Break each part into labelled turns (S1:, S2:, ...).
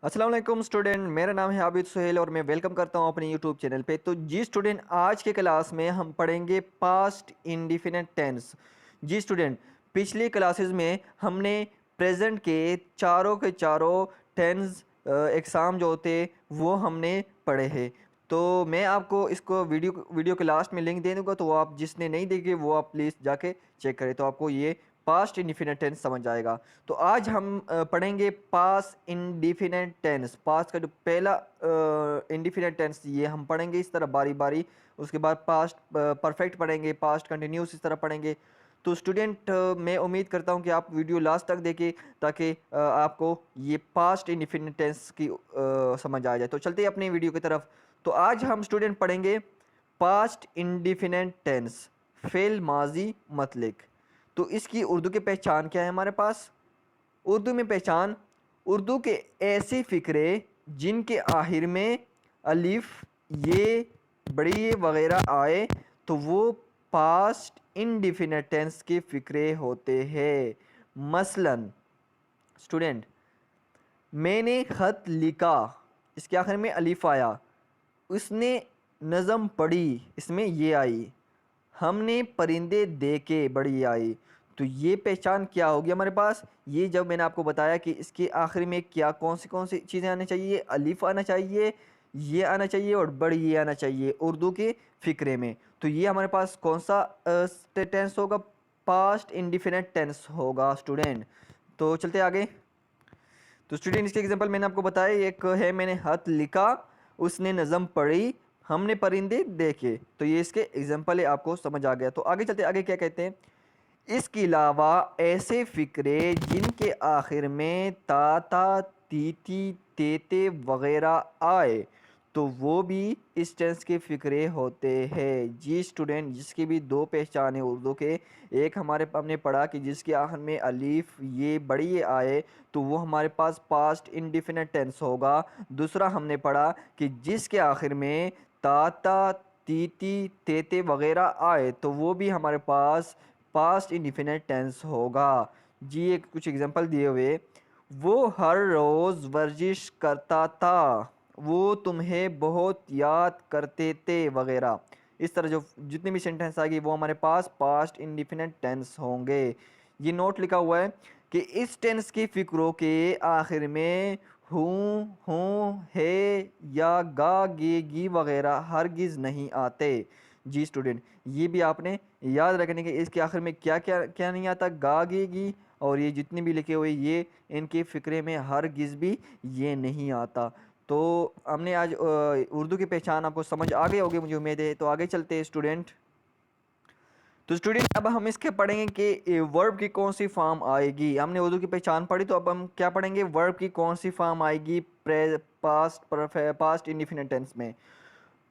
S1: अस्सलाम वालेकुम स्टूडेंट, मेरा नाम है आबिद सुहेल और मैं वेलकम करता हूं अपने यूट्यूब चैनल पे। तो जी स्टूडेंट, आज के क्लास में हम पढ़ेंगे पास्ट इंडिफिनिट टेंस। जी स्टूडेंट, पिछली क्लासेस में हमने प्रेजेंट के चारों टेंस एग्ज़ाम जो होते वो हमने पढ़े हैं। तो मैं आपको इसको वीडियो के लास्ट में लिंक दे दूंगा, तो वो आप जिसने नहीं देखे वो आप प्लीज़ जाके चेक करें, तो आपको ये पास्ट इंडिफिनिट टेंस समझ आएगा। तो आज हम पढ़ेंगे पास्ट इंडिफिनिट टेंस। पास्ट का जो पहला इंडिफिनिट टेंस ये हम पढ़ेंगे इस तरह बारी बारी। उसके बाद पास्ट परफेक्ट पढ़ेंगे, पास्ट कंटिन्यूस इस तरह पढ़ेंगे। तो स्टूडेंट, मैं उम्मीद करता हूँ कि आप वीडियो लास्ट तक देखें ताकि आपको ये पास्ट इंडिफिनिट टेंस की समझ आ जाए। तो चलते हैं अपनी वीडियो की तरफ। तो आज हम स्टूडेंट पढ़ेंगे पास्ट इंडिफिनिट टेंस, फेल माजी मतलब। तो इसकी उर्दू की पहचान क्या है हमारे पास? उर्दू में पहचान, उर्दू के ऐसे फ़िक्रे जिनके आखिर में अलिफ, ये, बड़ी ये वगैरह आए तो वो पास्ट इंडिफिनिट टेंस के फ़िक्रे होते हैं। मसलन स्टूडेंट, मैंने ख़त लिखा, इसके आखिर में अलिफ आया। उसने नज़म पढ़ी, इसमें ये आई। हमने परिंदे देखे, बड़ी आई। तो ये पहचान क्या होगी हमारे पास? ये जब मैंने आपको बताया कि इसके आखिर में क्या कौन सी चीज़ें आनी चाहिए, अलिफ आना चाहिए, ये आना चाहिए और बड़ी ये आना चाहिए उर्दू के फ़िक्रे में। तो ये हमारे पास कौन सा टेंस होगा? पास्ट इंडिफिनिट टेंस होगा स्टूडेंट। तो चलते आगे। तो स्टूडेंट, इसके एग्जांपल मैंने आपको बताया, एक है मैंने खत लिखा, उसने नज़म पढ़ी, हमने परिंदे देखे। तो ये इसके एग्जांपल है, आपको समझ आ गया। तो आगे चलते, आगे क्या कहते हैं? इसके अलावा ऐसे फ़िक्रे जिनके आखिर में ता ता, ती ती, ते ते वगैरह आए तो वो भी इस टेंस के फ़िक्रे होते हैं। जी स्टूडेंट, जिसकी भी दो पहचान है उर्दू के। एक हमारे हमने पढ़ा कि जिसके आखिर में अलीफ, ये, बड़ी ये आए तो वो हमारे पास पास्ट इंडिफिनिट टेंस होगा। दूसरा हमने पढ़ा कि जिसके आखिर में ता ता, ती ती, ते ते वगैरह आए तो वो भी हमारे पास पास्ट इंडिफिनिट टेंस होगा। जी एक कुछ एग्जांपल दिए हुए, वो हर रोज़ वर्जिश करता था, वो तुम्हें बहुत याद करते थे वगैरह। इस तरह जो जितनी भी सेंटेंस आएगी वो हमारे पास पास्ट इंडिफिनिट टेंस होंगे। ये नोट लिखा हुआ है कि इस टेंस की फ़िक्रों के आखिर में हूँ, है या गा, गे, गी वगैरह हरगिज़ नहीं आते। जी स्टूडेंट, ये भी आपने याद रखने के, इसके आखिर में क्या क्या क्या नहीं आता? गा, गे, गी, और ये जितने भी लिखे हुए ये इनके फ़िक्रे में हरगिज़ भी ये नहीं आता। तो हमने आज उर्दू की पहचान आपको समझ आ गई होगी, मुझे उम्मीद है। तो आगे चलते हैं स्टूडेंट। तो स्टूडेंट, अब हम इसके पढ़ेंगे कि वर्ब की कौन सी फॉर्म आएगी। हमने उर्दू की पहचान पढ़ी, तो अब हम क्या पढ़ेंगे? वर्ब की कौन सी फॉर्म आएगी पास्ट इंडिफिनिट टेंस में।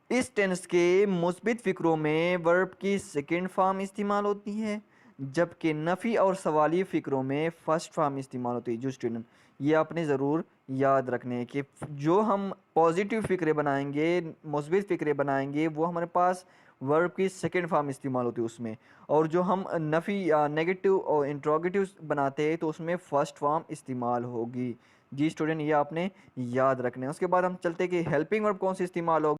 S1: इस टेंस के मुस्बित फ़िक्रों में वर्ब की सेकंड फॉर्म इस्तेमाल होती है, जबकि नफ़ी और सवाली फ़िक्रों में फ़र्स्ट फॉर्म इस्तेमाल होती है। जो स्टूडेंट, ये आपने ज़रूर याद रखने हैं कि जो हम पॉजिटिव फ़िक्रे बनाएंगे, मुस्बित फ़िक्रे बनाएंगे, वो हमारे पास वर्ब की सेकंड फॉर्म इस्तेमाल होती है उसमें। और जो हम नफ़ी या नेगेटिव और इंट्रोगेटिव बनाते हैं तो उसमें फ़र्स्ट फॉर्म इस्तेमाल होगी। जी स्टूडेंट, ये आपने याद रखना है। उसके बाद हम चलते हैं कि हेल्पिंग वर्ब कौन सी इस्तेमाल होगी।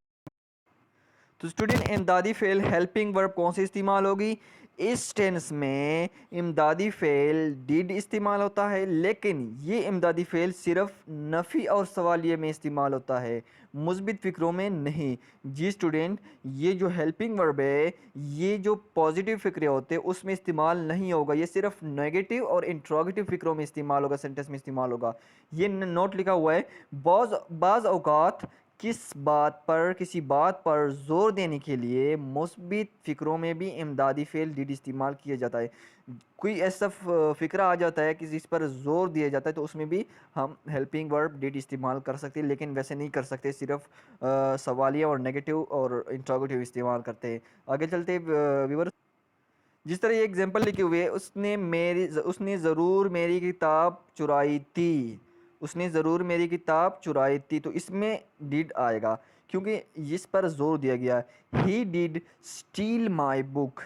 S1: तो स्टूडेंट, इमदादी फ़ेल हेल्पिंग वर्ब कौन सी इस्तेमाल होगी? इस टेंस में इमदादी फ़ेल डिड इस्तेमाल होता है, लेकिन ये इमदादी फ़ेल सिर्फ नफ़ी और सवालिये में इस्तेमाल होता है, मुस्बित फ़िक्रों में नहीं। जी स्टूडेंट, ये जो हेल्पिंग वर्ब है ये जो पॉजिटिव फ़िक्रे होते हैं उसमें इस्तेमाल नहीं होगा, ये सिर्फ नेगेटिव और इंट्रोगेटिव फ़िक्रों में इस्तेमाल होगा, सेंटेंस में इस्तेमाल होगा। ये नोट लिखा हुआ है। बाज़ औक़ात किसी बात पर ज़ोर देने के लिए मुस्बित फ़िक्रों में भी इमदादी फ़ेल डिड इस्तेमाल किया जाता है। कोई ऐसा फ़िक्रा आ जाता है कि जिस पर ज़ोर दिया जाता है तो उसमें भी हम हेल्पिंग वर्ब डिड इस्तेमाल कर सकते हैं, लेकिन वैसे नहीं कर सकते, सिर्फ सवालिया और नेगेटिव और इंट्रोगेटिव इस्तेमाल करते हैं। आगे चलते व्यूअर्स। जिस तरह ये एग्जांपल लिखे हुए, उसने ज़रूर मेरी किताब चुराई थी, उसने ज़रूर मेरी किताब चुराई थी। तो इसमें डिड आएगा क्योंकि इस पर ज़ोर दिया गया है, he did steel my book.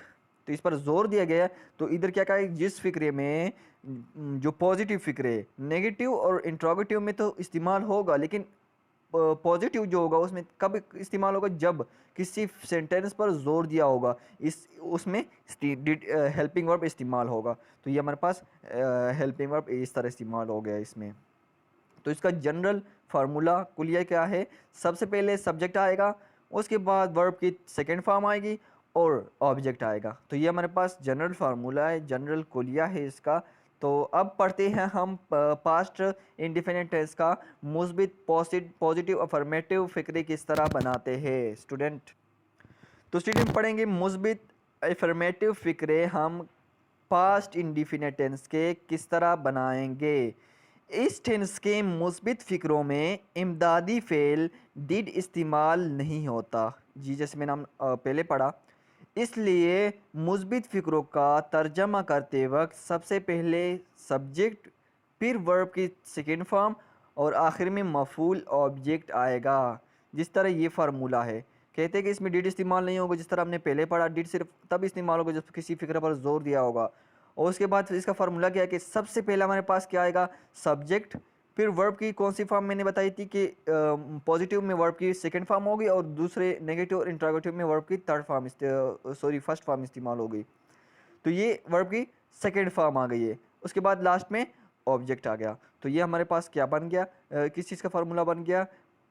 S1: तो इस पर ज़ोर दिया गया है, तो इधर क्या कहा है? जिस फिक्रे में जो पॉजिटिव फ़िक्र है, नेगेटिव और इंट्रोगेटिव में तो इस्तेमाल होगा, लेकिन पॉजिटिव जो होगा उसमें कब इस्तेमाल होगा, जब किसी सेंटेंस पर जोर दिया होगा, इस उसमें डिड हेल्पिंग वर्ब इस्तेमाल होगा। तो ये हमारे पास हेल्पिंग वर्ब इस तरह इस्तेमाल हो गया इसमें। तो इसका जनरल फार्मूला कुलिया क्या है, सबसे पहले सब्जेक्ट आएगा, उसके बाद वर्ब की सेकेंड फॉर्म आएगी और ऑब्जेक्ट आएगा। तो ये हमारे पास जनरल फार्मूला है, जनरल कुलिया है इसका। तो अब पढ़ते हैं हम पास्ट इंडिफिनिट टेंस का मुस्बित पॉजिटिव अफर्मेटिव फ़िक्रे किस तरह बनाते हैं स्टूडेंट। तो स्टूडेंट पढ़ेंगे मुस्बित अफर्मेटिव फ़िक्रे हम पास्ट इंडिफिनिट टेंस के किस तरह बनाएंगे। इस टेंस के मुस्बित फ़िक्रों में इमदादी फ़ेल डिड इस्तेमाल नहीं होता, जी जैसे मैंने पहले पढ़ा। इसलिए मुस्बित फ़िक्रों का तर्जमा करते वक्त सबसे पहले सब्जेक्ट, फिर वर्ब की सेकेंड फॉर्म और आखिर में मफूल ऑब्जेक्ट आएगा। जिस तरह ये फार्मूला है, कहते हैं कि इसमें डिड इस्तेमाल नहीं होगा, जिस तरह हमने पहले पढ़ा, डिड सिर्फ तब इस्तेमाल होगा जब किसी फ़िक्र पर जोर दिया होगा। और उसके बाद इसका फार्मूला क्या है कि सबसे पहले हमारे पास क्या आएगा, सब्जेक्ट, फिर वर्ब की कौन सी फॉर्म मैंने बताई थी कि पॉजिटिव में वर्ब की सेकंड फॉर्म होगी और दूसरे नेगेटिव और इंट्रोगेटिव में वर्ब की थर्ड फॉर्म फर्स्ट फॉर्म इस्तेमाल होगी। तो ये वर्ब की सेकंड फॉर्म आ गई है। उसके बाद लास्ट में ऑब्जेक्ट आ गया। तो ये हमारे पास क्या बन गया, किस चीज़ का फार्मूला बन गया,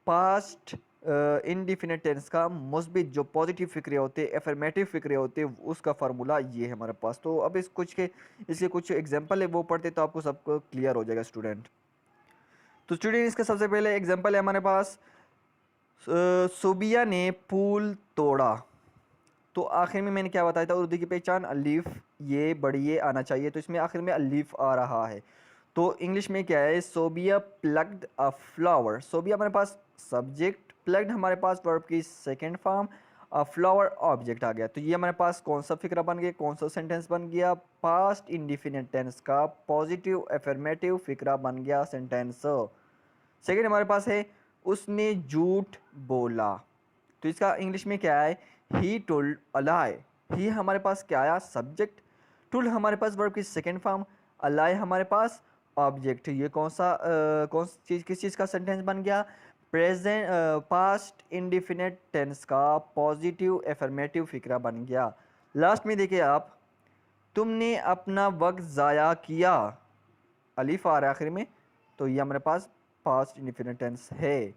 S1: पास्ट इनडिफिनिट टेंस का मुस्बित जो पॉजिटिव फ़िक्रे होते हैं, एफर्मेटिव फ़िक्रे होते हैं, उसका फार्मूला ये है हमारे पास। तो अब इसके कुछ एग्जांपल है वो पढ़ते तो आपको सबको क्लियर हो जाएगा स्टूडेंट। तो स्टूडेंट इसका सबसे पहले एग्जांपल है हमारे पास, सोबिया ने पुल तोड़ा। तो आखिर में मैंने क्या बताया था, उर्दू की पहचान अलीफ, ये बड़ी ये आना चाहिए, तो इसमें आखिर में अलीफ आ रहा है। तो इंग्लिश में क्या है, Sobia plucked a flower. Sobia हमारे पास सब्जेक्ट, प्लग्ड हमारे पास वर्ब की second form, a flower object आ गया। तो ये हमारे पास कौन सा फिक्रा बन गया, कौन सा सेंटेंस बन गया, पास्ट इंडिफिनिट टेंस का पॉजिटिव एफर्मेटिव फिक्रा बन गया सेंटेंस। सेकेंड हमारे पास है, उसने झूठ बोला। तो इसका इंग्लिश में क्या है, ही टोल्ड अ लाई। ही हमारे पास क्या आया, सब्जेक्ट, टुल हमारे पास वर्ब की सेकेंड फॉर्म, अ लाई हमारे पास ऑब्जेक्ट। ये कौन सी चीज़, किस चीज़ का सेंटेंस बन गया, प्रेजेंट पास्ट इंडिफिनिट टेंस का पॉजिटिव एफर्मेटिव फिक्रा बन गया। लास्ट में देखिए आप, तुमने अपना वक्त ज़ाया किया, अलीफ आ रहा है आखिर में, तो ये हमारे पास पास्ट इंडिफिनिट टेंस है।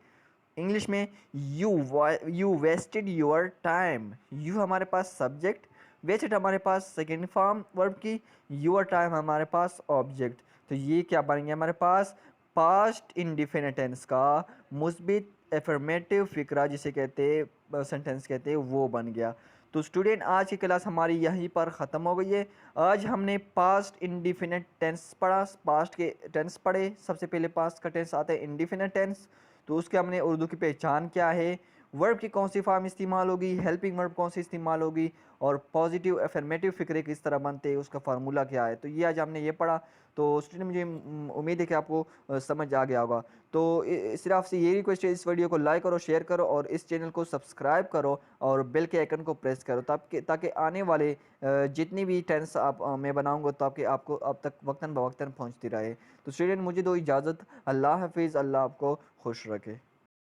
S1: इंग्लिश में you wasted your time. You हमारे पास सब्जेक्ट, वेस्टेड हमारे पास सेकेंड फॉर्म वर्ब की, योर टाइम हमारे पास ऑब्जेक्ट। तो ये क्या बन गया हमारे पास, पास्ट इंडिफिनिट टेंस का मुस्बित एफर्मेटिव फिक्रा जिसे कहते हैं, सेंटेंस कहते हैं, वो बन गया। तो स्टूडेंट आज की क्लास हमारी यहीं पर ख़त्म हो गई है। आज हमने पास्ट इंडिफिनिट टेंस पढ़ा, पास्ट के टेंस पढ़े। सबसे पहले पास्ट का टेंस आता है इंडिफिनिट टेंस, तो उसके हमने उर्दू की पहचान क्या है, वर्ब की कौन सी फॉर्म इस्तेमाल होगी, हेल्पिंग वर्ब कौन सी इस्तेमाल होगी, और पॉजिटिव एफर्मेटिव फिक्रे किस तरह बनते हैं, उसका फार्मूला क्या है। तो ये आज हमने ये पढ़ा। तो स्टूडेंट मुझे उम्मीद है कि आपको समझ आ गया होगा। तो सिर्फ आपसे ये रिक्वेस्ट है, इस वीडियो को लाइक करो, शेयर करो और इस चैनल को सब्सक्राइब करो और बेल के आइकन को प्रेस करो, ताकि आने वाले जितनी भी टेंस मैं बनाऊंगा तो आपको अब तक वक्तन बवक्तन पहुंचती रहे। तो स्टूडेंट मुझे दो इजाज़त, अल्लाह हाफिज़, अल्लाह आपको खुश रखे।